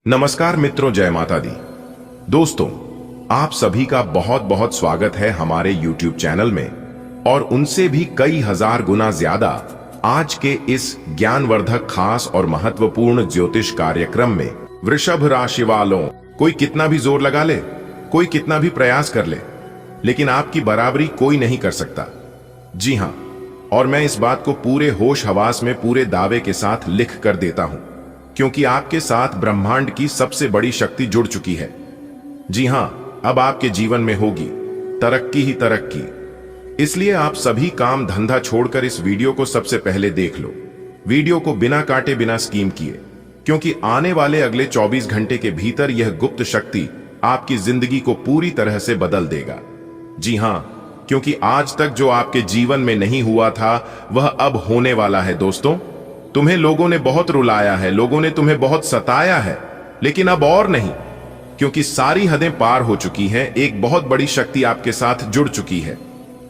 नमस्कार मित्रों, जय माता दी। दोस्तों, आप सभी का बहुत बहुत स्वागत है हमारे YouTube चैनल में और उनसे भी कई हजार गुना ज्यादा आज के इस ज्ञानवर्धक खास और महत्वपूर्ण ज्योतिष कार्यक्रम में। वृषभ राशि वालों, कोई कितना भी जोर लगा ले, कोई कितना भी प्रयास कर ले, लेकिन आपकी बराबरी कोई नहीं कर सकता। जी हां, और मैं इस बात को पूरे होश हवास में पूरे दावे के साथ लिख कर देता हूं, क्योंकि आपके साथ ब्रह्मांड की सबसे बड़ी शक्ति जुड़ चुकी है। जी हां, अब आपके जीवन में होगी तरक्की ही तरक्की। इसलिए आप सभी काम धंधा छोड़कर इस वीडियो को सबसे पहले देख लो। वीडियो को बिना काटे बिना स्कीम किए, क्योंकि आने वाले अगले 24 घंटे के भीतर यह गुप्त शक्ति आपकी जिंदगी को पूरी तरह से बदल देगा। जी हां, क्योंकि आज तक जो आपके जीवन में नहीं हुआ था वह अब होने वाला है। दोस्तों, तुम्हें लोगों ने बहुत रुलाया है, लोगों ने तुम्हें बहुत सताया है, लेकिन अब और नहीं, क्योंकि सारी हदें पार हो चुकी हैं। एक बहुत बड़ी शक्ति आपके साथ जुड़ चुकी है।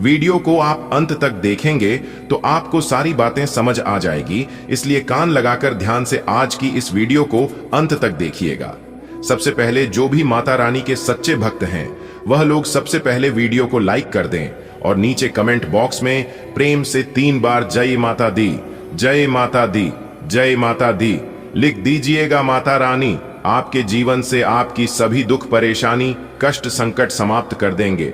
वीडियो को आप अंत तक देखेंगे तो आपको सारी बातें समझ आ जाएगी, इसलिए कान लगाकर ध्यान से आज की इस वीडियो को अंत तक देखिएगा। सबसे पहले जो भी माता रानी के सच्चे भक्त हैं वह लोग सबसे पहले वीडियो को लाइक कर दें और नीचे कमेंट बॉक्स में प्रेम से 3 बार जय माता दी, जय माता दी, जय माता दी लिख दीजिएगा। माता रानी आपके जीवन से आपकी सभी दुख परेशानी कष्ट संकट समाप्त कर देंगे।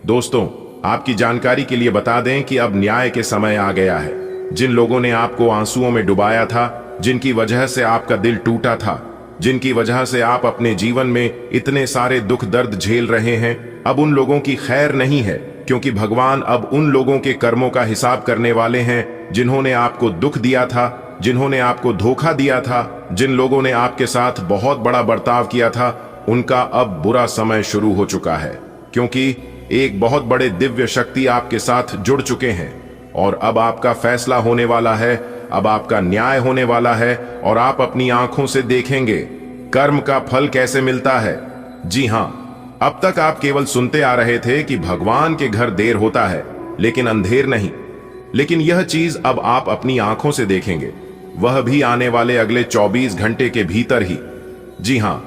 दोस्तों, आपकी जानकारी के लिए बता दें कि अब न्याय के समय आ गया है। जिन लोगों ने आपको आंसुओं में डुबाया था, जिनकी वजह से आपका दिल टूटा था, जिनकी वजह से आप अपने जीवन में इतने सारे दुख दर्द झेल रहे हैं, अब उन लोगों की खैर नहीं है, क्योंकि भगवान अब उन लोगों के कर्मों का हिसाब करने वाले हैं जिन्होंने आपको दुख दिया था, जिन्होंने आपको धोखा दिया था, जिन लोगों ने आपके साथ बहुत बड़ा बर्ताव किया था। उनका अब बुरा समय शुरू हो चुका है, क्योंकि एक बहुत बड़े दिव्य शक्ति आपके साथ जुड़ चुके हैं और अब आपका फैसला होने वाला है, अब आपका न्याय होने वाला है और आप अपनी आंखों से देखेंगे कर्म का फल कैसे मिलता है। जी हां, अब तक आप केवल सुनते आ रहे थे कि भगवान के घर देर होता है लेकिन अंधेर नहीं, लेकिन यह चीज अब आप अपनी आंखों से देखेंगे, वह भी आने वाले अगले 24 घंटे के भीतर ही। जी हां,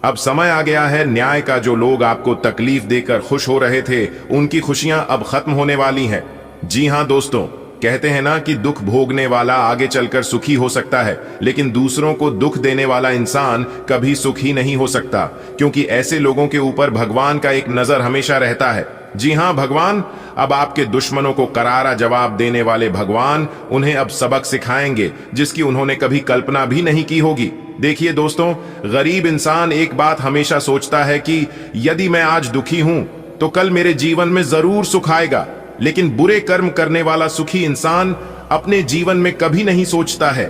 अब समय आ गया है न्याय का। जो लोग आपको तकलीफ देकर खुश हो रहे थे, उनकी खुशियां अब खत्म होने वाली हैं। जी हां दोस्तों, कहते हैं ना कि दुख भोगने वाला आगे चलकर सुखी हो सकता है, लेकिन दूसरों को दुख देने वाला इंसान कभी सुखी नहीं हो सकता, क्योंकि ऐसे लोगों के ऊपर भगवान का एक नजर हमेशा रहता है। जी हां, भगवान अब आपके दुश्मनों को करारा जवाब देने वाले भगवान उन्हें अब सबक सिखाएंगे जिसकी उन्होंने कभी कल्पना भी नहीं की होगी। देखिए दोस्तों, गरीब इंसान एक बात हमेशा सोचता है कि यदि मैं आज दुखी हूं तो कल मेरे जीवन में जरूर सुख आएगा, लेकिन बुरे कर्म करने वाला सुखी इंसान अपने जीवन में कभी नहीं सोचता है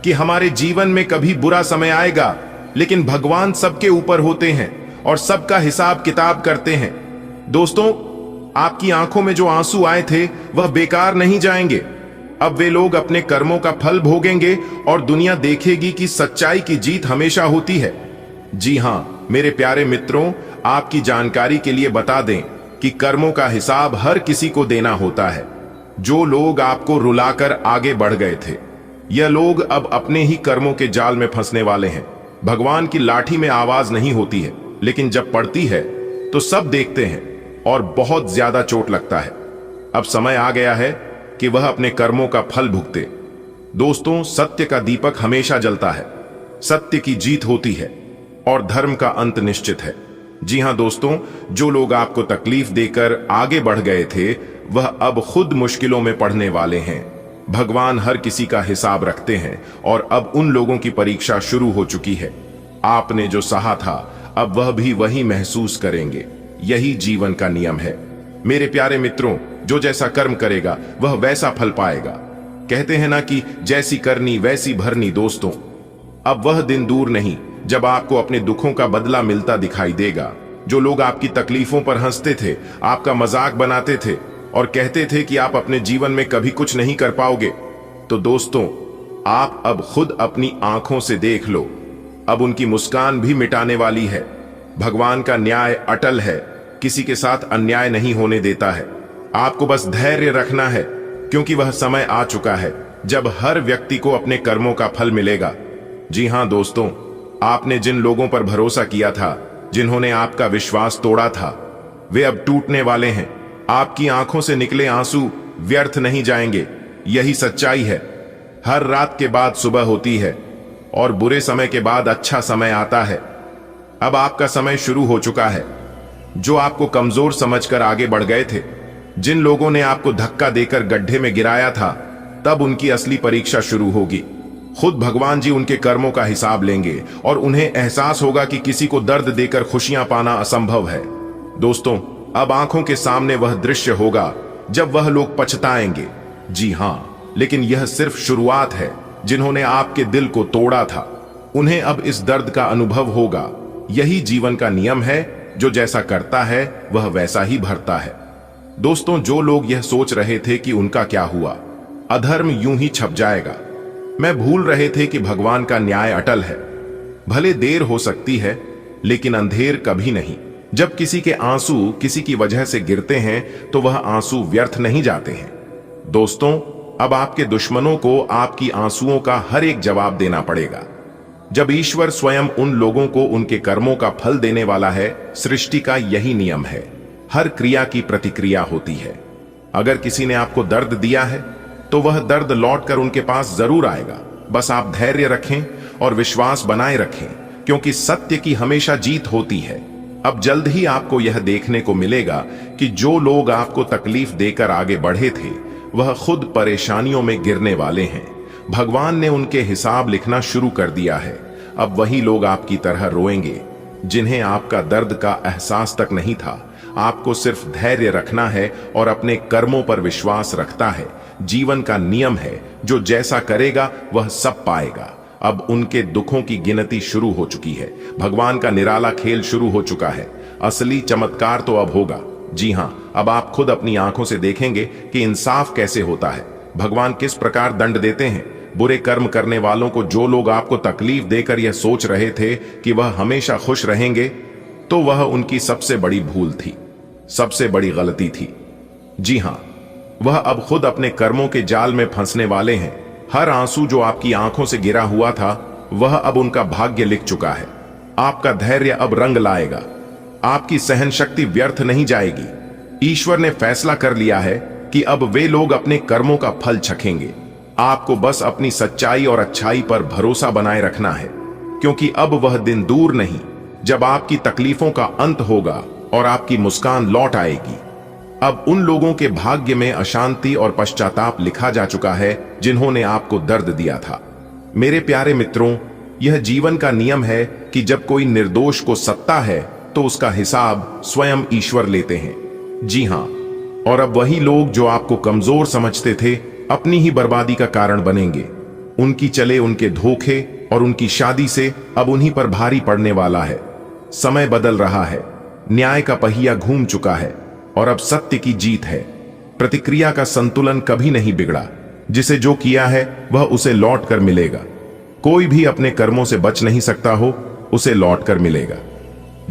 कि हमारे जीवन में कभी बुरा समय आएगा। लेकिन भगवान सबके ऊपर होते हैं और सबका हिसाब किताब करते हैं। दोस्तों, आपकी आंखों में जो आंसू आए थे वह बेकार नहीं जाएंगे। अब वे लोग अपने कर्मों का फल भोगेंगे और दुनिया देखेगी कि सच्चाई की जीत हमेशा होती है। जी हां मेरे प्यारे मित्रों, आपकी जानकारी के लिए बता दें कि कर्मों का हिसाब हर किसी को देना होता है। जो लोग आपको रुलाकर आगे बढ़ गए थे, यह लोग अब अपने ही कर्मों के जाल में फंसने वाले हैं। भगवान की लाठी में आवाज नहीं होती है, लेकिन जब पड़ती है तो सब देखते हैं और बहुत ज्यादा चोट लगता है। अब समय आ गया है कि वह अपने कर्मों का फल भुगते। दोस्तों, सत्य का दीपक हमेशा जलता है, सत्य की जीत होती है और धर्म का अंत निश्चित है। जी हां दोस्तों, जो लोग आपको तकलीफ देकर आगे बढ़ गए थे वह अब खुद मुश्किलों में पड़ने वाले हैं। भगवान हर किसी का हिसाब रखते हैं और अब उन लोगों की परीक्षा शुरू हो चुकी है। आपने जो सहा था अब वह भी वही महसूस करेंगे। यही जीवन का नियम है। मेरे प्यारे मित्रों, जो जैसा कर्म करेगा वह वैसा फल पाएगा। कहते हैं ना कि जैसी करनी वैसी भरनी। दोस्तों, अब वह दिन दूर नहीं जब आपको अपने दुखों का बदला मिलता दिखाई देगा। जो लोग आपकी तकलीफों पर हंसते थे, आपका मजाक बनाते थे और कहते थे कि आप अपने जीवन में कभी कुछ नहीं कर पाओगे, तो दोस्तों आप अब खुद अपनी आंखों से देख लो, अब उनकी मुस्कान भी मिटाने वाली है। भगवान का न्याय अटल है, किसी के साथ अन्याय नहीं होने देता है। आपको बस धैर्य रखना है, क्योंकि वह समय आ चुका है जब हर व्यक्ति को अपने कर्मों का फल मिलेगा। जी हां दोस्तों, आपने जिन लोगों पर भरोसा किया था, जिन्होंने आपका विश्वास तोड़ा था, वे अब टूटने वाले हैं। आपकी आंखों से निकले आंसू व्यर्थ नहीं जाएंगे। यही सच्चाई है। हर रात के बाद सुबह होती है और बुरे समय के बाद अच्छा समय आता है। अब आपका समय शुरू हो चुका है। जो आपको कमजोर समझकर आगे बढ़ गए थे, जिन लोगों ने आपको धक्का देकर गड्ढे में गिराया था, तब उनकी असली परीक्षा शुरू होगी। खुद भगवान जी उनके कर्मों का हिसाब लेंगे और उन्हें एहसास होगा कि किसी को दर्द देकर खुशियां पाना असंभव है। दोस्तों, अब आंखों के सामने वह दृश्य होगा जब वह लोग पछताएंगे। जी हां, लेकिन यह सिर्फ शुरुआत है। जिन्होंने आपके दिल को तोड़ा था, उन्हें अब इस दर्द का अनुभव होगा। यही जीवन का नियम है। जो जैसा करता है वह वैसा ही भरता है। दोस्तों, जो लोग यह सोच रहे थे कि उनका क्या हुआ, अधर्म यूं ही छप जाएगा, मैं भूल रहे थे कि भगवान का न्याय अटल है। भले देर हो सकती है, लेकिन अंधेर कभी नहीं। जब किसी के आंसू किसी की वजह से गिरते हैं तो वह आंसू व्यर्थ नहीं जाते हैं। दोस्तों, अब आपके दुश्मनों को आपकी आंसुओं का हर एक जवाब देना पड़ेगा। जब ईश्वर स्वयं उन लोगों को उनके कर्मों का फल देने वाला है, सृष्टि का यही नियम है। हर क्रिया की प्रतिक्रिया होती है। अगर किसी ने आपको दर्द दिया है तो वह दर्द लौटकर उनके पास जरूर आएगा। बस आप धैर्य रखें और विश्वास बनाए रखें, क्योंकि सत्य की हमेशा जीत होती है। अब जल्द ही आपको यह देखने को मिलेगा कि जो लोग आपको तकलीफ देकर आगे बढ़े थे, वह खुद परेशानियों में गिरने वाले हैं। भगवान ने उनके हिसाब लिखना शुरू कर दिया है। अब वही लोग आपकी तरह रोएंगे, जिन्हें आपका दर्द का एहसास तक नहीं था। आपको सिर्फ धैर्य रखना है और अपने कर्मों पर विश्वास रखता है। जीवन का नियम है, जो जैसा करेगा वह सब पाएगा। अब उनके दुखों की गिनती शुरू हो चुकी है। भगवान का निराला खेल शुरू हो चुका है। असली चमत्कार तो अब होगा। जी हां, अब आप खुद अपनी आंखों से देखेंगे कि इंसाफ कैसे होता है। भगवान किस प्रकार दंड देते हैं बुरे कर्म करने वालों को। जो लोग आपको तकलीफ देकर यह सोच रहे थे कि वह हमेशा खुश रहेंगे, तो वह उनकी सबसे बड़ी भूल थी, सबसे बड़ी गलती थी। जी हां, वह अब खुद अपने कर्मों के जाल में फंसने वाले हैं। हर आंसू जो आपकी आंखों से गिरा हुआ था, वह अब उनका भाग्य लिख चुका है। आपका धैर्य अब रंग लाएगा। आपकी सहन शक्ति व्यर्थ नहीं जाएगी। ईश्वर ने फैसला कर लिया है कि अब वे लोग अपने कर्मों का फल चखेंगे। आपको बस अपनी सच्चाई और अच्छाई पर भरोसा बनाए रखना है, क्योंकि अब वह दिन दूर नहीं जब आपकी तकलीफों का अंत होगा और आपकी मुस्कान लौट आएगी। अब उन लोगों के भाग्य में अशांति और पश्चाताप लिखा जा चुका है, जिन्होंने आपको दर्द दिया था। मेरे प्यारे मित्रों, यह जीवन का नियम है कि जब कोई निर्दोष को सत्ता है तो उसका हिसाब स्वयं ईश्वर लेते हैं। जी हां, और अब वही लोग जो आपको कमजोर समझते थे, अपनी ही बर्बादी का कारण बनेंगे। उनकी चले उनके धोखे और उनकी शादी से अब उन्हीं पर भारी पड़ने वाला है। समय बदल रहा है। न्याय का पहिया घूम चुका है और अब सत्य की जीत है। प्रतिक्रिया का संतुलन कभी नहीं बिगड़ा। जिसे जो किया है वह उसे लौट कर मिलेगा। कोई भी अपने कर्मों से बच नहीं सकता हो, उसे लौट कर मिलेगा।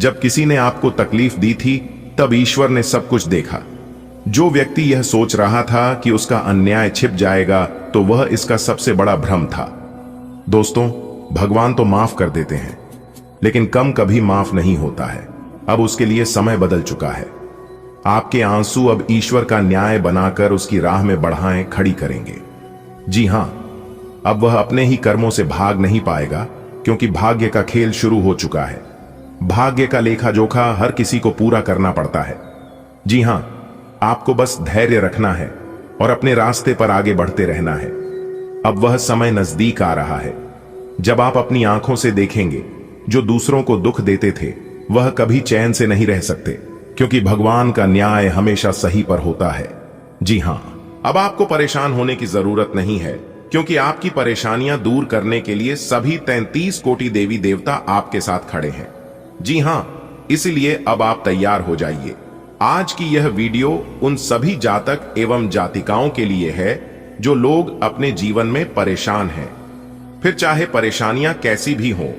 जब किसी ने आपको तकलीफ दी थी, तब ईश्वर ने सब कुछ देखा। जो व्यक्ति यह सोच रहा था कि उसका अन्याय छिप जाएगा, तो वह इसका सबसे बड़ा भ्रम था। दोस्तों, भगवान तो माफ कर देते हैं, लेकिन कम कभी माफ नहीं होता है। अब उसके लिए समय बदल चुका है। आपके आंसू अब ईश्वर का न्याय बनाकर उसकी राह में बढ़ाएं खड़ी करेंगे। जी हां, अब वह अपने ही कर्मों से भाग नहीं पाएगा, क्योंकि भाग्य का खेल शुरू हो चुका है। भाग्य का लेखा जोखा हर किसी को पूरा करना पड़ता है। जी हां, आपको बस धैर्य रखना है और अपने रास्ते पर आगे बढ़ते रहना है। अब वह समय नजदीक आ रहा है जब आप अपनी आंखों से देखेंगे जो दूसरों को दुख देते थे, वह कभी चैन से नहीं रह सकते, क्योंकि भगवान का न्याय हमेशा सही पर होता है। जी हां, अब आपको परेशान होने की जरूरत नहीं है, क्योंकि आपकी परेशानियां दूर करने के लिए सभी 33 कोटि देवी देवता आपके साथ खड़े हैं। जी हां, इसलिए अब आप तैयार हो जाइए। आज की यह वीडियो उन सभी जातक एवं जातिकाओं के लिए है जो लोग अपने जीवन में परेशान हैं। फिर चाहे परेशानियां कैसी भी हों,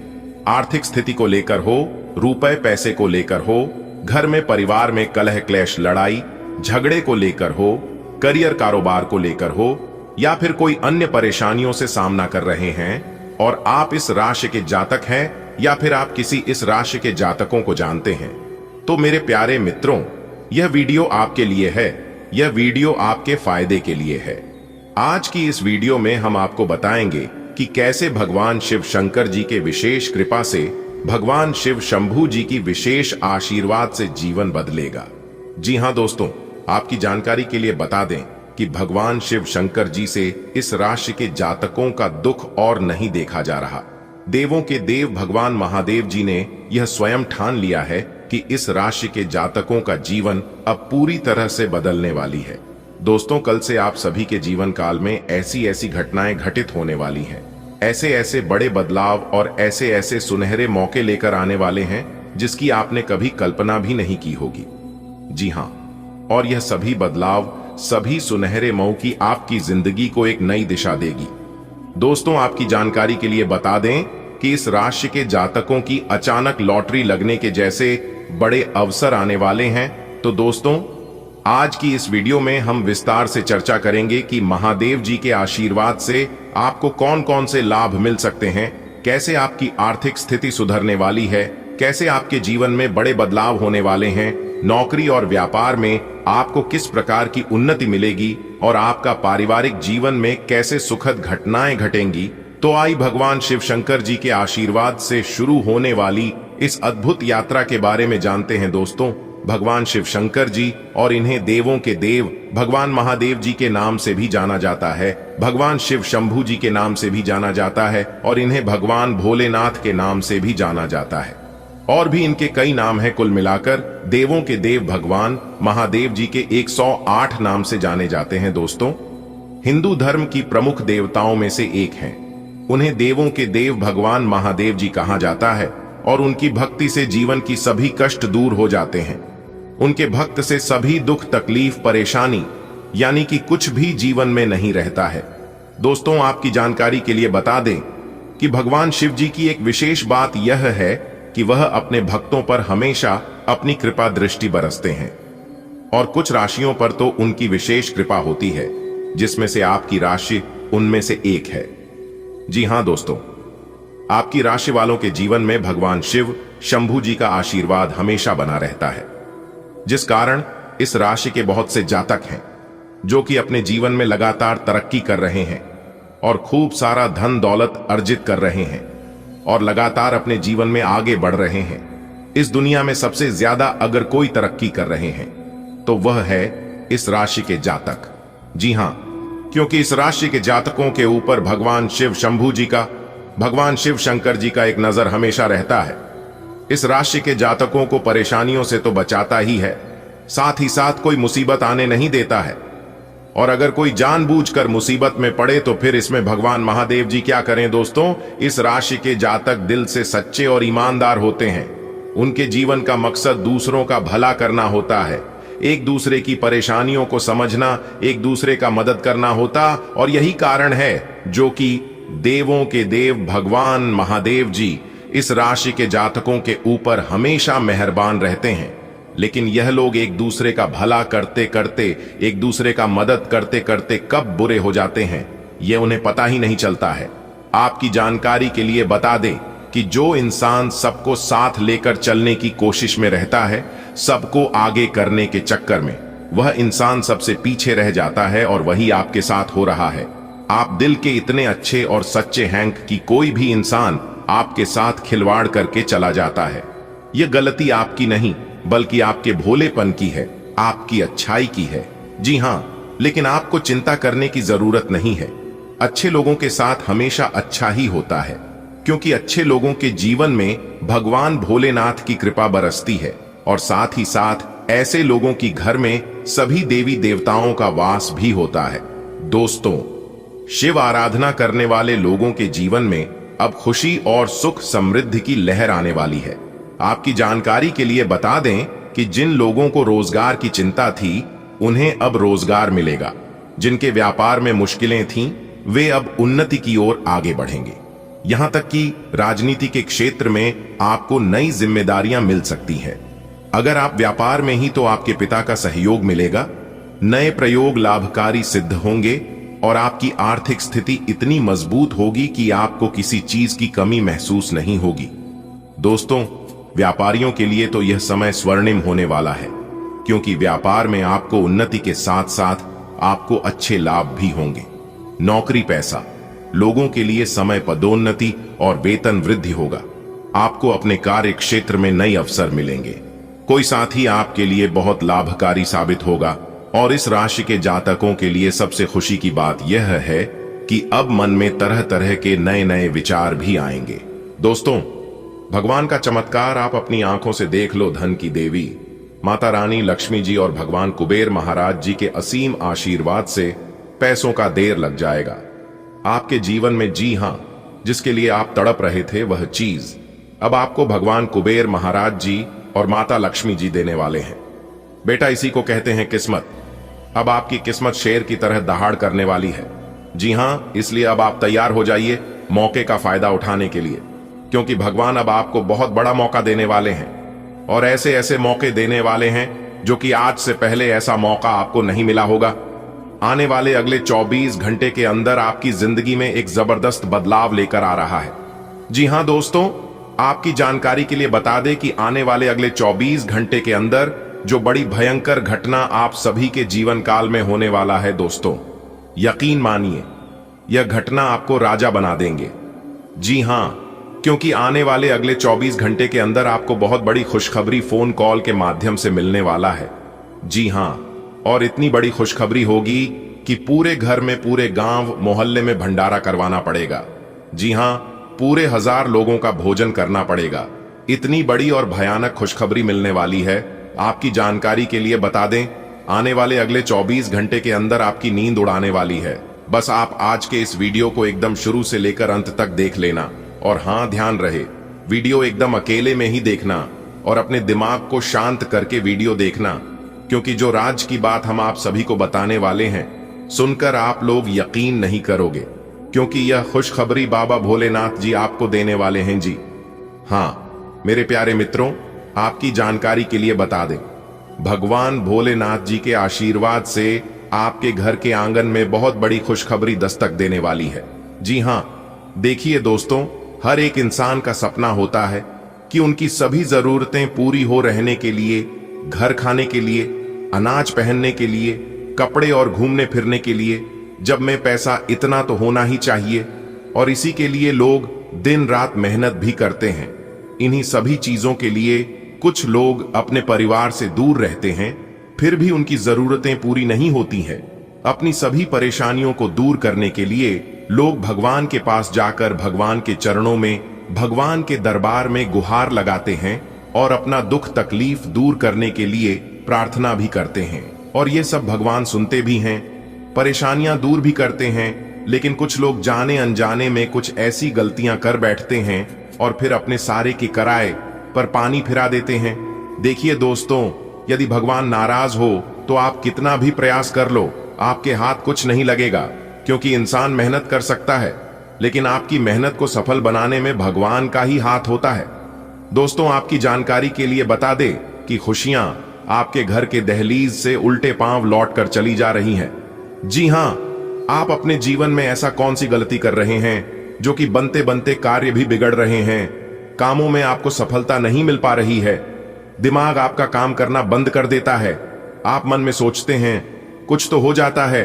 आर्थिक स्थिति को लेकर हो, रुपए पैसे को लेकर हो, घर में परिवार में कलह क्लेश लड़ाई झगड़े को लेकर हो, करियर कारोबार को लेकर हो, या फिर कोई अन्य परेशानियों से सामना कर रहे हैं और आप इस राशि के जातक हैं, या फिर आप किसी इस राशि के जातकों को जानते हैं, तो मेरे प्यारे मित्रों, यह वीडियो आपके लिए है। यह वीडियो आपके फायदे के लिए है। आज की इस वीडियो में हम आपको बताएंगे कि कैसे भगवान शिव शंकर जी के विशेष कृपा से, भगवान शिव शंभू जी की विशेष आशीर्वाद से जीवन बदलेगा। जी हां दोस्तों, आपकी जानकारी के लिए बता दें कि भगवान शिव शंकर जी से इस राशि के जातकों का दुख और नहीं देखा जा रहा। देवों के देव भगवान महादेव जी ने यह स्वयं ठान लिया है कि इस राशि के जातकों का जीवन अब पूरी तरह से बदलने वाली है। दोस्तों, कल से आप सभी के जीवन काल में ऐसी ऐसी घटनाएं घटित होने वाली हैं। ऐसे ऐसे बड़े बदलाव और ऐसे ऐसे सुनहरे मौके लेकर आने वाले हैं जिसकी आपने कभी कल्पना भी नहीं की होगी। जी हां, और यह सभी बदलाव, सभी सुनहरे मौके आपकी जिंदगी को एक नई दिशा देगी। दोस्तों, आपकी जानकारी के लिए बता दें कि इस राशि के जातकों की अचानक लॉटरी लगने के जैसे बड़े अवसर आने वाले हैं। तो दोस्तों, आज की इस वीडियो में हम विस्तार से चर्चा करेंगे कि महादेव जी के आशीर्वाद से आपको कौन कौन से लाभ मिल सकते हैं, कैसे आपकी आर्थिक स्थिति सुधरने वाली है, कैसे आपके जीवन में बड़े बदलाव होने वाले हैं, नौकरी और व्यापार में आपको किस प्रकार की उन्नति मिलेगी और आपका पारिवारिक जीवन में कैसे सुखद घटनाएं घटेंगी। तो आई भगवान शिव शंकर जी के आशीर्वाद से शुरू होने वाली इस अद्भुत यात्रा के बारे में जानते हैं। दोस्तों, भगवान शिव शंकर जी और इन्हें देवों के देव भगवान महादेव जी के नाम से भी जाना जाता है, भगवान शिव शंभू जी के नाम से भी जाना जाता है और इन्हें भगवान भोलेनाथ के नाम से भी जाना जाता है। और भी इनके कई नाम हैं। कुल मिलाकर देवों के देव भगवान महादेव जी के 108 नाम से जाने जाते हैं। दोस्तों, हिंदू धर्म की प्रमुख देवताओं में से एक हैं। उन्हें देवों के देव भगवान महादेव जी कहा जाता है और उनकी भक्ति से जीवन की सभी कष्ट दूर हो जाते हैं। उनके भक्त से सभी दुख, तकलीफ, परेशानी यानी कि कुछ भी जीवन में नहीं रहता है। दोस्तों, आपकी जानकारी के लिए बता दें कि भगवान शिव जी की एक विशेष बात यह है कि वह अपने भक्तों पर हमेशा अपनी कृपा दृष्टि बरसते हैं और कुछ राशियों पर तो उनकी विशेष कृपा होती है, जिसमें से आपकी राशि उनमें से एक है। जी हां दोस्तों, आपकी राशि वालों के जीवन में भगवान शिव शंभू जी का आशीर्वाद हमेशा बना रहता है, जिस कारण इस राशि के बहुत से जातक हैं जो कि अपने जीवन में लगातार तरक्की कर रहे हैं और खूब सारा धन दौलत अर्जित कर रहे हैं और लगातार अपने जीवन में आगे बढ़ रहे हैं। इस दुनिया में सबसे ज्यादा अगर कोई तरक्की कर रहे हैं तो वह है इस राशि के जातक। जी हां, क्योंकि इस राशि के जातकों के ऊपर भगवान शिव शंभू जी का, भगवान शिव शंकर जी का एक नजर हमेशा रहता है। इस राशि के जातकों को परेशानियों से तो बचाता ही है, साथ ही साथ कोई मुसीबत आने नहीं देता है। और अगर कोई जानबूझकर मुसीबत में पड़े तो फिर इसमें भगवान महादेव जी क्या करें। दोस्तों, इस राशि के जातक दिल से सच्चे और ईमानदार होते हैं। उनके जीवन का मकसद दूसरों का भला करना होता है, एक दूसरे की परेशानियों को समझना, एक दूसरे का मदद करना होता। और यही कारण है जो कि देवों के देव भगवान महादेव जी इस राशि के जातकों के ऊपर हमेशा मेहरबान रहते हैं। लेकिन यह लोग एक दूसरे का भला करते करते, एक दूसरे का मदद करते करते कब बुरे हो जाते हैं यह उन्हें पता ही नहीं चलता है। आपकी जानकारी के लिए बता दें कि जो इंसान सबको साथ लेकर चलने की कोशिश में रहता है, सबको आगे करने के चक्कर में, वह इंसान सबसे पीछे रह जाता है और वही आपके साथ हो रहा है। आप दिल के इतने अच्छे और सच्चे हैं कि कोई भी इंसान आपके साथ खिलवाड़ करके चला जाता है। यह गलती आपकी नहीं बल्कि आपके भोलेपन की है, आपकी अच्छाई की है। जी हां, लेकिन आपको चिंता करने की जरूरत नहीं है। अच्छे लोगों के साथ हमेशा अच्छा ही होता है, क्योंकि अच्छे लोगों के जीवन में भगवान भोलेनाथ की कृपा बरसती है और साथ ही साथ ऐसे लोगों की घर में सभी देवी देवताओं का वास भी होता है। दोस्तों, शिव आराधना करने वाले लोगों के जीवन में अब खुशी और सुख समृद्धि की लहर आने वाली है। आपकी जानकारी के लिए बता दें कि जिन लोगों को रोजगार की चिंता थी, उन्हें अब रोजगार मिलेगा। जिनके व्यापार में मुश्किलें थीं, वे अब उन्नति की ओर आगे बढ़ेंगे। यहां तक कि राजनीति के क्षेत्र में आपको नई जिम्मेदारियां मिल सकती हैं। अगर आप व्यापार में ही तो आपके पिता का सहयोग मिलेगा, नए प्रयोग लाभकारी सिद्ध होंगे और आपकी आर्थिक स्थिति इतनी मजबूत होगी कि आपको किसी चीज की कमी महसूस नहीं होगी। दोस्तों, व्यापारियों के लिए तो यह समय स्वर्णिम होने वाला है, क्योंकि व्यापार में आपको उन्नति के साथ साथ आपको अच्छे लाभ भी होंगे। नौकरी पैसा, लोगों के लिए समय पदोन्नति और वेतन वृद्धि होगा। आपको अपने कार्य क्षेत्र में नए अवसर मिलेंगे। कोई साथी आपके लिए बहुत लाभकारी साबित होगा। और इस राशि के जातकों के लिए सबसे खुशी की बात यह है कि अब मन में तरह तरह के नए नए विचार भी आएंगे। दोस्तों, भगवान का चमत्कार आप अपनी आंखों से देख लो। धन की देवी माता रानी लक्ष्मी जी और भगवान कुबेर महाराज जी के असीम आशीर्वाद से पैसों का देर लग जाएगा आपके जीवन में। जी हां, जिसके लिए आप तड़प रहे थे वह चीज अब आपको भगवान कुबेर महाराज जी और माता लक्ष्मी जी देने वाले हैं। बेटा, इसी को कहते हैं किस्मत। अब आपकी किस्मत शेर की तरह दहाड़ करने वाली है। जी हां, इसलिए अब आप तैयार हो जाइए मौके का फायदा उठाने के लिए, क्योंकि भगवान अब आपको बहुत बड़ा मौका देने वाले हैं। और ऐसे ऐसे मौके देने वाले हैं जो कि आज से पहले ऐसा मौका आपको नहीं मिला होगा। आने वाले अगले 24 घंटे के अंदर आपकी जिंदगी में एक जबरदस्त बदलाव लेकर आ रहा है। जी हां दोस्तों, आपकी जानकारी के लिए बता दें कि आने वाले अगले 24 घंटे के अंदर जो बड़ी भयंकर घटना आप सभी के जीवन काल में होने वाला है। दोस्तों, यकीन मानिए, यह घटना आपको राजा बना देंगे। जी हां, क्योंकि आने वाले अगले 24 घंटे के अंदर आपको बहुत बड़ी खुशखबरी फोन कॉल के माध्यम से मिलने वाला है। जी हां, और इतनी बड़ी खुशखबरी होगी कि पूरे घर में, पूरे गांव मोहल्ले में भंडारा करवाना पड़ेगा। जी हां, पूरे 1000 लोगों का भोजन करना पड़ेगा। इतनी बड़ी और भयानक खुशखबरी मिलने वाली है। आपकी जानकारी के लिए बता दें, आने वाले अगले 24 घंटे के अंदर आपकी नींद उड़ाने वाली है। बस आप आज के इस वीडियो को एकदम शुरू से लेकर अंत तक देख लेना। और हां, ध्यान रहे, वीडियो एकदम अकेले में ही देखना और अपने दिमाग को शांत करके वीडियो देखना, क्योंकि जो राज की बात हम आप सभी को बताने वाले हैं, सुनकर आप लोग यकीन नहीं करोगे, क्योंकि यह खुशखबरी बाबा भोलेनाथ जी आपको देने वाले हैं। जी हां मेरे प्यारे मित्रों, आपकी जानकारी के लिए बता दें, भगवान भोलेनाथ जी के आशीर्वाद से आपके घर के आंगन में बहुत बड़ी खुशखबरी दस्तक देने वाली है। जी हां, देखिए दोस्तों, हर एक इंसान का सपना होता है कि उनकी सभी जरूरतें पूरी हो, रहने के लिए, घर खाने के लिए, अनाज पहनने के लिए, कपड़े और घूमने फिरने के लिए। जब में पैसा इतना तो होना ही चाहिए, और इसी के लिए लोग दिन रात मेहनत भी करते हैं। इन्हीं सभी चीजों के लिए कुछ लोग अपने परिवार से दूर रहते हैं, फिर भी उनकी जरूरतें पूरी नहीं होती हैं। अपनी सभी परेशानियों को दूर करने के लिए लोग भगवान के पास जाकर भगवान के चरणों में, भगवान के दरबार में गुहार लगाते हैं और अपना दुख तकलीफ दूर करने के लिए प्रार्थना भी करते हैं। और ये सब भगवान सुनते भी हैं, परेशानियां दूर भी करते हैं। लेकिन कुछ लोग जाने अनजाने में कुछ ऐसी गलतियां कर बैठते हैं और फिर अपने सारे के किराए पर पानी फिरा देते हैं। देखिए दोस्तों, यदि भगवान नाराज हो तो आप कितना भी प्रयास कर लो, आपके हाथ कुछ नहीं लगेगा, क्योंकि इंसान मेहनत कर सकता है, लेकिन आपकी मेहनत को सफल बनाने में भगवान का ही हाथ होता है। दोस्तों, आपकी जानकारी के लिए बता दे कि खुशियां आपके घर के दहलीज से उल्टे पांव लौट कर चली जा रही हैं। जी हां, आप अपने जीवन में ऐसा कौन सी गलती कर रहे हैं जो कि बनते बनते कार्य भी बिगड़ रहे हैं, कामों में आपको सफलता नहीं मिल पा रही है, दिमाग आपका काम करना बंद कर देता है, आप मन में सोचते हैं कुछ तो हो जाता है,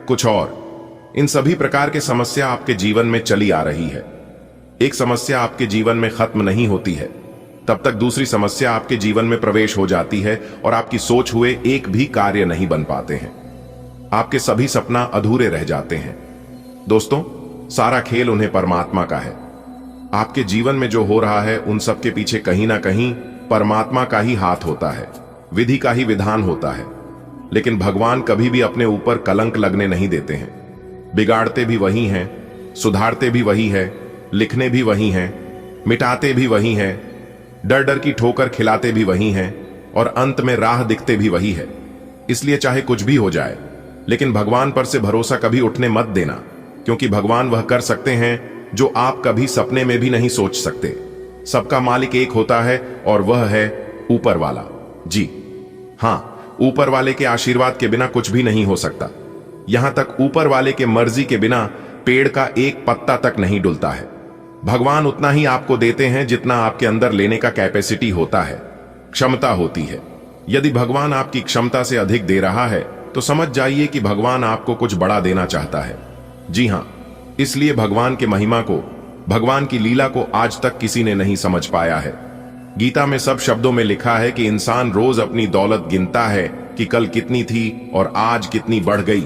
कुछ और। इन सभी प्रकार की समस्या आपके जीवन में चली आ रही है। एक समस्या आपके जीवन में खत्म नहीं होती है, तब तक दूसरी समस्या आपके जीवन में प्रवेश हो जाती है और आपकी सोच हुए एक भी कार्य नहीं बन पाते हैं। आपके सभी सपना अधूरे रह जाते हैं। दोस्तों, सारा खेल उन्हें परमात्मा का है। आपके जीवन में जो हो रहा है उन सब के पीछे कहीं ना कहीं परमात्मा का ही हाथ होता है, विधि का ही विधान होता है। लेकिन भगवान कभी भी अपने ऊपर कलंक लगने नहीं देते हैं। बिगाड़ते भी वही हैं, सुधारते भी वही है, लिखने भी वही हैं, मिटाते भी वही हैं, डर डर की ठोकर खिलाते भी वही हैं, और अंत में राह दिखते भी वही है। इसलिए चाहे कुछ भी हो जाए, लेकिन भगवान पर से भरोसा कभी उठने मत देना, क्योंकि भगवान वह कर सकते हैं जो आप कभी सपने में भी नहीं सोच सकते। सबका मालिक एक होता है और वह है ऊपर वाला। जी हां, ऊपर वाले के आशीर्वाद के बिना कुछ भी नहीं हो सकता। यहां तक ऊपर वाले के मर्जी के बिना पेड़ का एक पत्ता तक नहीं डुलता है। भगवान उतना ही आपको देते हैं जितना आपके अंदर लेने का कैपेसिटी होता है, क्षमता होती है। यदि भगवान आपकी क्षमता से अधिक दे रहा है तो समझ जाइए कि भगवान आपको कुछ बड़ा देना चाहता है। जी हां, इसलिए भगवान के महिमा को, भगवान की लीला को आज तक किसी ने नहीं समझ पाया है। गीता में सब शब्दों में लिखा है कि इंसान रोज अपनी दौलत गिनता है कि कल कितनी थी और आज कितनी बढ़ गई।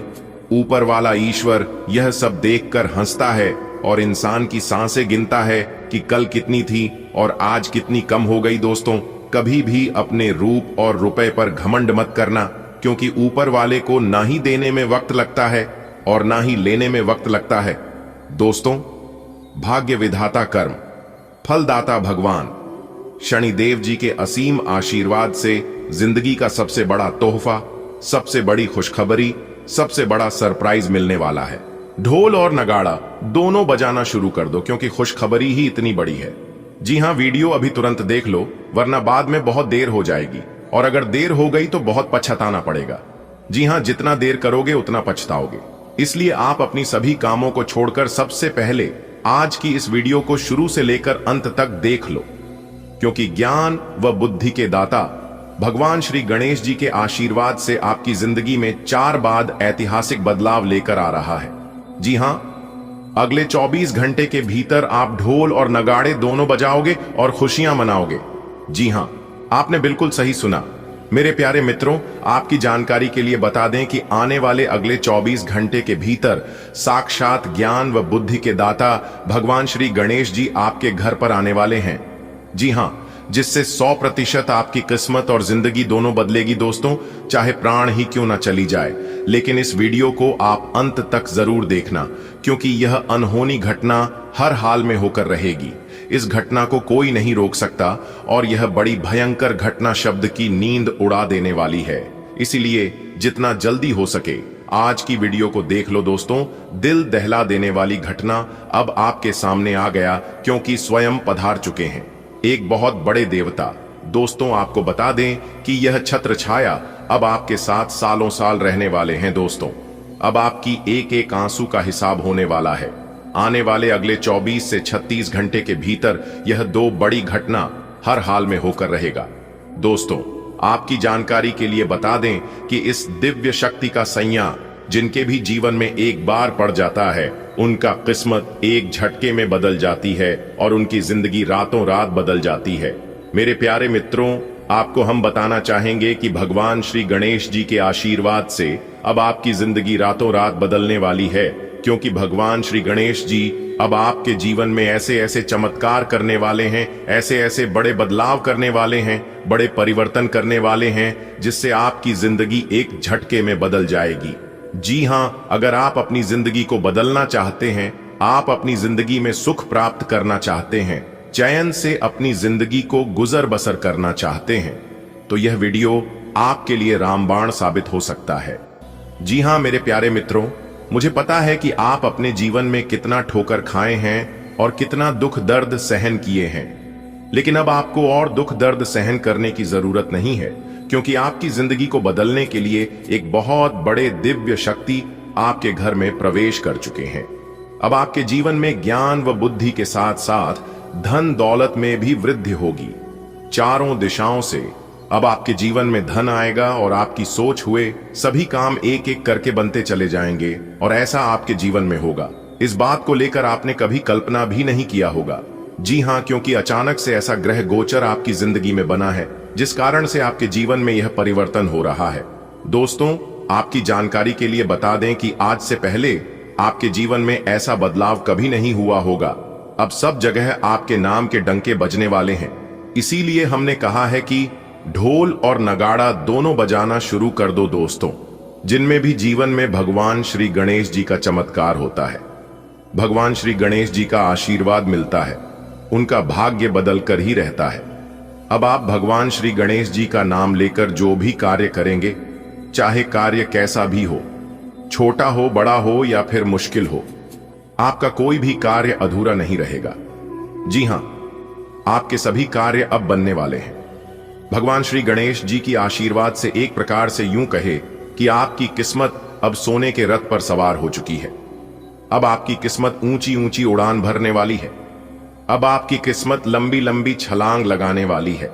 ऊपर वाला ईश्वर यह सब देखकर हंसता है और इंसान की सांसें गिनता है कि कल कितनी थी और आज कितनी कम हो गई। दोस्तों, कभी भी अपने रूप और रुपए पर घमंड मत करना, क्योंकि ऊपर वाले को ना ही देने में वक्त लगता है और ना ही लेने में वक्त लगता है। दोस्तों, भाग्य विधाता कर्म, फलदाता भगवान शनिदेव जी के असीम आशीर्वाद से जिंदगी का सबसे बड़ा तोहफा, सबसे बड़ी खुशखबरी, सबसे बड़ा सरप्राइज मिलने वाला है। ढोल और नगाड़ा दोनों बजाना शुरू कर दो, क्योंकि खुशखबरी ही इतनी बड़ी है। जी हां, वीडियो अभी तुरंत देख लो, वरना बाद में बहुत देर हो जाएगी, और अगर देर हो गई तो बहुत पछताना पड़ेगा। जी हां, जितना देर करोगे उतना पछताओगे। इसलिए आप अपनी सभी कामों को छोड़कर सबसे पहले आज की इस वीडियो को शुरू से लेकर अंत तक देख लो, क्योंकि ज्ञान व बुद्धि के दाता भगवान श्री गणेश जी के आशीर्वाद से आपकी जिंदगी में 4 बाद ऐतिहासिक बदलाव लेकर आ रहा है। जी हां, अगले 24 घंटे के भीतर आप ढोल और नगाड़े दोनों बजाओगे और खुशियां मनाओगे। जी हां, आपने बिल्कुल सही सुना। मेरे प्यारे मित्रों, आपकी जानकारी के लिए बता दें कि आने वाले अगले 24 घंटे के भीतर साक्षात ज्ञान व बुद्धि के दाता भगवान श्री गणेश जी आपके घर पर आने वाले हैं। जी हां, जिससे 100% आपकी किस्मत और जिंदगी दोनों बदलेगी। दोस्तों, चाहे प्राण ही क्यों ना चली जाए, लेकिन इस वीडियो को आप अंत तक जरूर देखना, क्योंकि यह अनहोनी घटना हर हाल में होकर रहेगी। इस घटना को कोई नहीं रोक सकता और यह बड़ी भयंकर घटना शब्द की नींद उड़ा देने वाली है। इसीलिए जितना जल्दी हो सके आज की वीडियो को देख लो। दोस्तों, दिल दहला देने वाली घटना अब आपके सामने आ गया, क्योंकि स्वयं पधार चुके हैं एक बहुत बड़े देवता। दोस्तों, आपको बता दें कि यह छत्र छाया अब आपके साथ सालों साल रहने वाले हैं। दोस्तों, अब आपकी एक एक आंसू का हिसाब होने वाला है। आने वाले अगले 24 से 36 घंटे के भीतर यह 2 बड़ी घटना हर हाल में होकर रहेगा। दोस्तों, आपकी जानकारी के लिए बता दें कि इस दिव्य शक्ति का संज्ञा जिनके भी जीवन में एक बार पड़ जाता है, उनका किस्मत एक झटके में बदल जाती है और उनकी जिंदगी रातों रात बदल जाती है। मेरे प्यारे मित्रों, आपको हम बताना चाहेंगे कि भगवान श्री गणेश जी के आशीर्वाद से अब आपकी जिंदगी रातों रात बदलने वाली है, क्योंकि भगवान श्री गणेश जी अब आपके जीवन में ऐसे ऐसे चमत्कार करने वाले हैं, ऐसे ऐसे बड़े बदलाव करने वाले हैं, बड़े परिवर्तन करने वाले हैं, जिससे आपकी जिंदगी एक झटके में बदल जाएगी। जी हां, अगर आप अपनी जिंदगी को बदलना चाहते हैं, आप अपनी जिंदगी में सुख प्राप्त करना चाहते हैं, चैन से अपनी जिंदगी को गुजर बसर करना चाहते हैं, तो यह वीडियो आपके लिए रामबाण साबित हो सकता है। जी हां मेरे प्यारे मित्रों, मुझे पता है कि आप अपने जीवन में कितना ठोकर खाए हैं और कितना दुख दर्द सहन किए हैं, लेकिन अब आपको और दुख दर्द सहन करने की जरूरत नहीं है, क्योंकि आपकी जिंदगी को बदलने के लिए एक बहुत बड़े दिव्य शक्ति आपके घर में प्रवेश कर चुके हैं। अब आपके जीवन में ज्ञान व बुद्धि के साथ साथ धन दौलत में भी वृद्धि होगी। चारों दिशाओं से अब आपके जीवन में धन आएगा और आपकी सोच हुए सभी काम एक एक करके बनते चले जाएंगे, और ऐसा आपके जीवन में होगा। इस बात को लेकर आपने कभी कल्पना भी नहीं किया होगा। जी हां, क्योंकि अचानक से ऐसा ग्रह गोचर आपकी जिंदगी में बना है, जिस कारण से आपके जीवन में यह परिवर्तन हो रहा है। दोस्तों, आपकी जानकारी के लिए बता दें कि आज से पहले आपके जीवन में ऐसा बदलाव कभी नहीं हुआ होगा। अब सब जगह आपके नाम के डंके बजने वाले हैं। इसीलिए हमने कहा है कि ढोल और नगाड़ा दोनों बजाना शुरू कर दो दोस्तों, जिनमें भी जीवन में भगवान श्री गणेश जी का चमत्कार होता है, भगवान श्री गणेश जी का आशीर्वाद मिलता है, उनका भाग्य बदल कर ही रहता है। अब आप भगवान श्री गणेश जी का नाम लेकर जो भी कार्य करेंगे, चाहे कार्य कैसा भी हो, छोटा हो, बड़ा हो या फिर मुश्किल हो, आपका कोई भी कार्य अधूरा नहीं रहेगा। जी हां, आपके सभी कार्य अब बनने वाले हैं। भगवान श्री गणेश जी की आशीर्वाद से एक प्रकार से यूं कहे कि आपकी किस्मत अब सोने के रथ पर सवार हो चुकी है। अब आपकी किस्मत ऊंची ऊंची उड़ान भरने वाली है। अब आपकी किस्मत लंबी लंबी छलांग लगाने वाली है।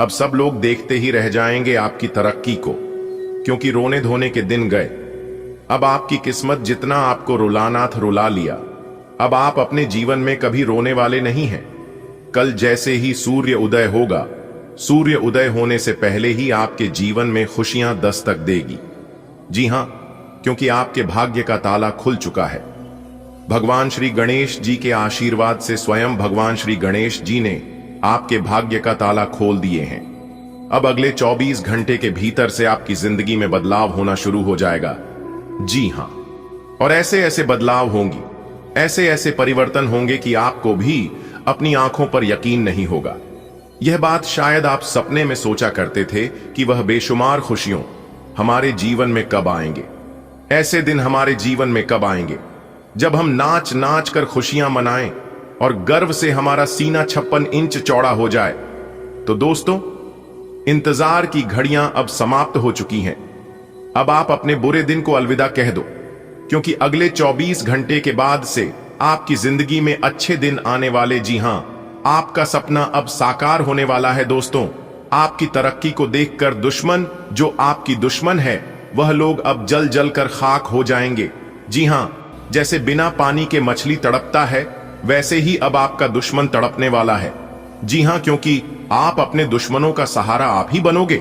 अब सब लोग देखते ही रह जाएंगे आपकी तरक्की को, क्योंकि रोने धोने के दिन गए। अब आपकी किस्मत जितना आपको रुलाना था रुला लिया। अब आप अपने जीवन में कभी रोने वाले नहीं हैं। कल जैसे ही सूर्य उदय होगा, सूर्य उदय होने से पहले ही आपके जीवन में खुशियां दस्तक देगी। जी हां, क्योंकि आपके भाग्य का ताला खुल चुका है। भगवान श्री गणेश जी के आशीर्वाद से स्वयं भगवान श्री गणेश जी ने आपके भाग्य का ताला खोल दिए हैं। अब अगले 24 घंटे के भीतर से आपकी जिंदगी में बदलाव होना शुरू हो जाएगा। जी हां, और ऐसे ऐसे बदलाव होंगी, ऐसे ऐसे परिवर्तन होंगे कि आपको भी अपनी आंखों पर यकीन नहीं होगा। यह बात शायद आप सपने में सोचा करते थे कि वह बेशुमार खुशियों हमारे जीवन में कब आएंगे। ऐसे दिन हमारे जीवन में कब आएंगे जब हम नाच नाच कर खुशियां मनाएं और गर्व से हमारा सीना 56 इंच चौड़ा हो जाए। तो दोस्तों, इंतजार की घड़ियां अब समाप्त हो चुकी हैं। अब आप अपने बुरे दिन को अलविदा कह दो, क्योंकि अगले 24 घंटे के बाद से आपकी जिंदगी में अच्छे दिन आने वाले। जी हां, आपका सपना अब साकार होने वाला है। दोस्तों, आपकी तरक्की को देखकर दुश्मन, जो आपकी दुश्मन है, वह लोग अब जल जल कर खाक हो जाएंगे। जी हां, जैसे बिना पानी के मछली तड़पता है, वैसे ही अब आपका दुश्मन तड़पने वाला है। जी हां, क्योंकि आप अपने दुश्मनों का सहारा आप ही बनोगे।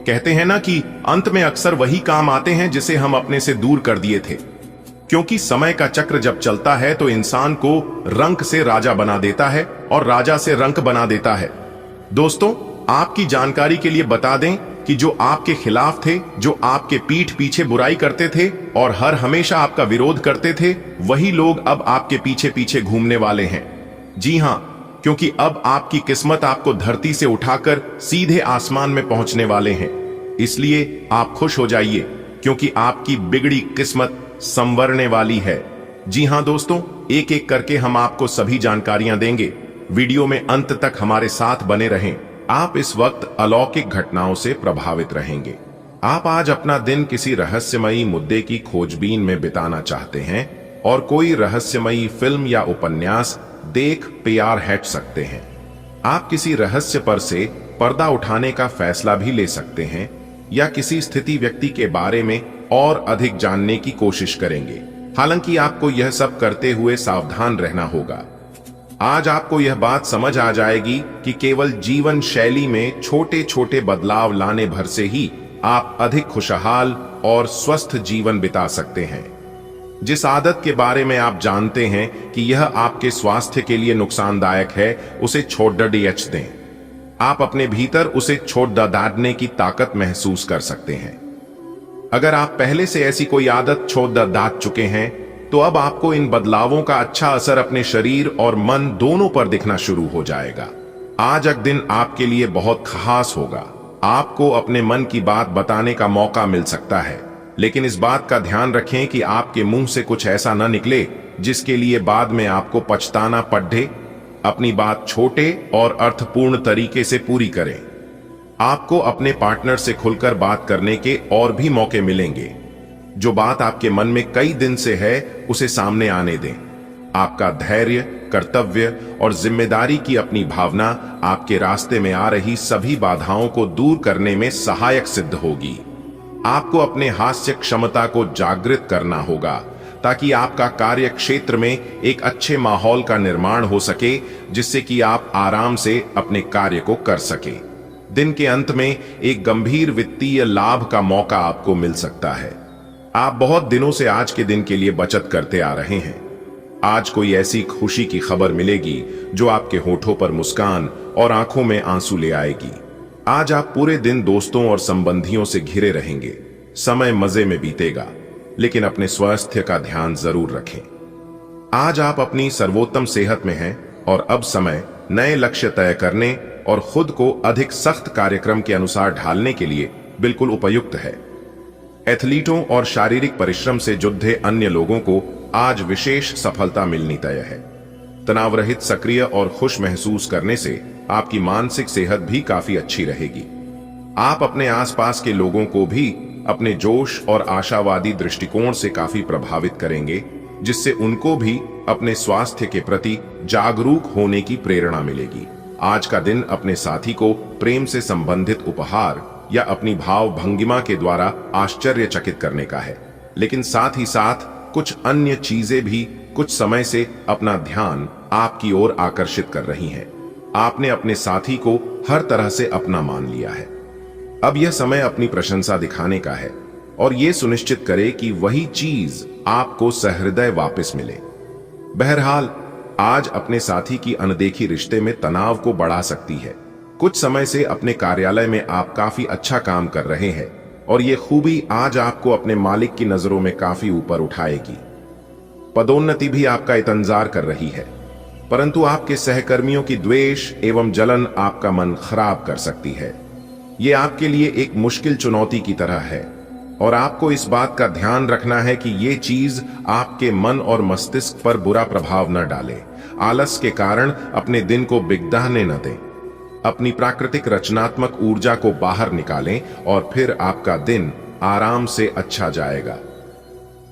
कहते हैं ना कि अंत में अक्सर वही काम आते हैं जिसे हम अपने से दूर कर दिए थे। क्योंकि समय का चक्र जब चलता है तो इंसान को रंक से राजा बना देता है और राजा से रंक बना देता है। दोस्तों, आपकी जानकारी के लिए बता दें कि जो आपके खिलाफ थे, जो आपके पीठ पीछे बुराई करते थे और हर हमेशा आपका विरोध करते थे, वही लोग अब आपके पीछे पीछे घूमने वाले हैं। जी हां, क्योंकि अब आपकी किस्मत आपको धरती से उठाकर सीधे आसमान में पहुंचने वाले हैं। इसलिए आप खुश हो जाइए, क्योंकि आपकी बिगड़ी किस्मत संवरने वाली है। जी हां दोस्तों, एक एक करके हम आपको सभी जानकारियां देंगे। वीडियो में अंत तक हमारे साथ बने रहें। आप इस वक्त अलौकिक घटनाओं से प्रभावित रहेंगे। आप आज अपना दिन किसी रहस्यमयी मुद्दे की खोजबीन में बिताना चाहते हैं और कोई रहस्यमयी फिल्म या उपन्यास देख प्यार हट सकते हैं। आप किसी रहस्य पर से पर्दा उठाने का फैसला भी ले सकते हैं या किसी स्थिति व्यक्ति के बारे में और अधिक जानने की कोशिश करेंगे। हालांकि आपको यह सब करते हुए सावधान रहना होगा। आज आपको यह बात समझ आ जाएगी कि केवल जीवन शैली में छोटे छोटे बदलाव लाने भर से ही आप अधिक खुशहाल और स्वस्थ जीवन बिता सकते हैं। जिस आदत के बारे में आप जानते हैं कि यह आपके स्वास्थ्य के लिए नुकसानदायक है, उसे छोड़ दें। आप अपने भीतर उसे छोड़ डालने की ताकत महसूस कर सकते हैं। अगर आप पहले से ऐसी कोई आदत छोड़ चुके हैं, तो अब आपको इन बदलावों का अच्छा असर अपने शरीर और मन दोनों पर दिखना शुरू हो जाएगा। आज का दिन आपके लिए बहुत खास होगा। आपको अपने मन की बात बताने का मौका मिल सकता है, लेकिन इस बात का ध्यान रखें कि आपके मुंह से कुछ ऐसा न निकले जिसके लिए बाद में आपको पछताना पड़े। अपनी बात छोटे और अर्थपूर्ण तरीके से पूरी करें। आपको अपने पार्टनर से खुलकर बात करने के और भी मौके मिलेंगे। जो बात आपके मन में कई दिन से है, उसे सामने आने दें। आपका धैर्य, कर्तव्य और जिम्मेदारी की अपनी भावना आपके रास्ते में आ रही सभी बाधाओं को दूर करने में सहायक सिद्ध होगी। आपको अपने हास्य क्षमता को जागृत करना होगा, ताकि आपका कार्य क्षेत्र में एक अच्छे माहौल का निर्माण हो सके, जिससे कि आप आराम से अपने कार्य को कर सके। दिन के अंत में एक गंभीर वित्तीय लाभ का मौका आपको मिल सकता है। आप बहुत दिनों से आज के दिन के लिए बचत करते आ रहे हैं। आज कोई ऐसी खुशी की खबर मिलेगी जो आपके होठों पर मुस्कान और आंखों में आंसू ले आएगी। आज आप पूरे दिन दोस्तों और संबंधियों से घिरे रहेंगे। समय मजे में बीतेगा, लेकिन अपने स्वास्थ्य का ध्यान जरूर रखें। आज आप अपनी सर्वोत्तम सेहत में हैं और अब समय नए लक्ष्य तय करने और खुद को अधिक सख्त कार्यक्रम के अनुसार ढालने के लिए बिल्कुल उपयुक्त है। एथलीटों और शारीरिक परिश्रम से जुड़े अन्य लोगों को आज विशेष सफलता मिलनी तय है। तनाव रहित, सक्रिय और खुश महसूस करने से आपकी मानसिक सेहत भी काफी अच्छी रहेगी। आप अपने आसपास के लोगों को भी अपने जोश और आशावादी दृष्टिकोण से काफी प्रभावित करेंगे। जिससे उनको भी अपने स्वास्थ्य के प्रति जागरूक होने की प्रेरणा मिलेगी। आज का दिन अपने साथी को प्रेम से संबंधित उपहार या अपनी भाव भंगिमा के द्वारा आश्चर्यचकित करने का है, लेकिन साथ ही साथ कुछ अन्य चीजें भी कुछ समय से अपना ध्यान आपकी ओर आकर्षित कर रही हैं। आपने अपने साथी को हर तरह से अपना मान लिया है। अब यह समय अपनी प्रशंसा दिखाने का है और यह सुनिश्चित करे कि वही चीज आपको सहृदय वापस मिले। बहरहाल, आज अपने साथी की अनदेखी रिश्ते में तनाव को बढ़ा सकती है। कुछ समय से अपने कार्यालय में आप काफी अच्छा काम कर रहे हैं और यह खूबी आज आपको अपने मालिक की नजरों में काफी ऊपर उठाएगी। पदोन्नति भी आपका इंतजार कर रही है, परंतु आपके सहकर्मियों की द्वेष एवं जलन आपका मन खराब कर सकती है। यह आपके लिए एक मुश्किल चुनौती की तरह है और आपको इस बात का ध्यान रखना है कि यह चीज आपके मन और मस्तिष्क पर बुरा प्रभाव न डाले। आलस के कारण अपने दिन को बिगड़ने न दें। अपनी प्राकृतिक रचनात्मक ऊर्जा को बाहर निकालें और फिर आपका दिन आराम से अच्छा जाएगा।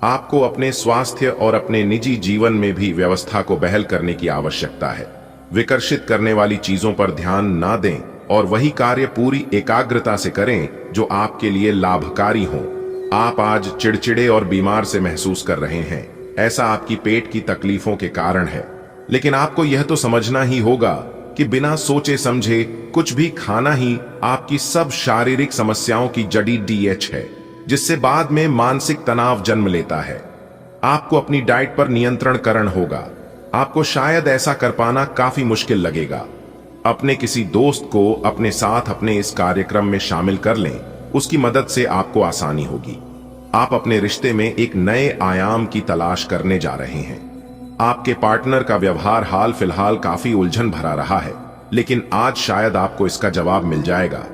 आपको अपने स्वास्थ्य और अपने निजी जीवन में भी व्यवस्था को बहाल करने की आवश्यकता है। विकर्षित करने वाली चीजों पर ध्यान ना दें और वही कार्य पूरी एकाग्रता से करें जो आपके लिए लाभकारी हो। आप आज चिड़चिड़े और बीमार से महसूस कर रहे हैं। ऐसा आपकी पेट की तकलीफों के कारण है, लेकिन आपको यह तो समझना ही होगा कि बिना सोचे समझे कुछ भी खाना ही आपकी सब शारीरिक समस्याओं की जड़ी डीएच है, जिससे बाद में मानसिक तनाव जन्म लेता है। आपको अपनी डाइट पर नियंत्रण करना होगा। आपको शायद ऐसा कर पाना काफी मुश्किल लगेगा। अपने किसी दोस्त को अपने साथ अपने इस कार्यक्रम में शामिल कर लें, उसकी मदद से आपको आसानी होगी। आप अपने रिश्ते में एक नए आयाम की तलाश करने जा रहे हैं। आपके पार्टनर का व्यवहार हाल फिलहाल काफी उलझन भरा रहा है, लेकिन आज शायद आपको इसका जवाब मिल जाएगा।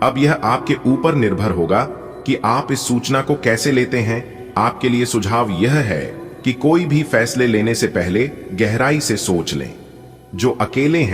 अब यह आपके ऊपर निर्भर होगा कि आप इस सूचना को कैसे लेते हैं। आपके लिए सुझाव यह है कि कोई भी फैसले लेने से पहले गहराई से सोच लें। जो अकेले हैं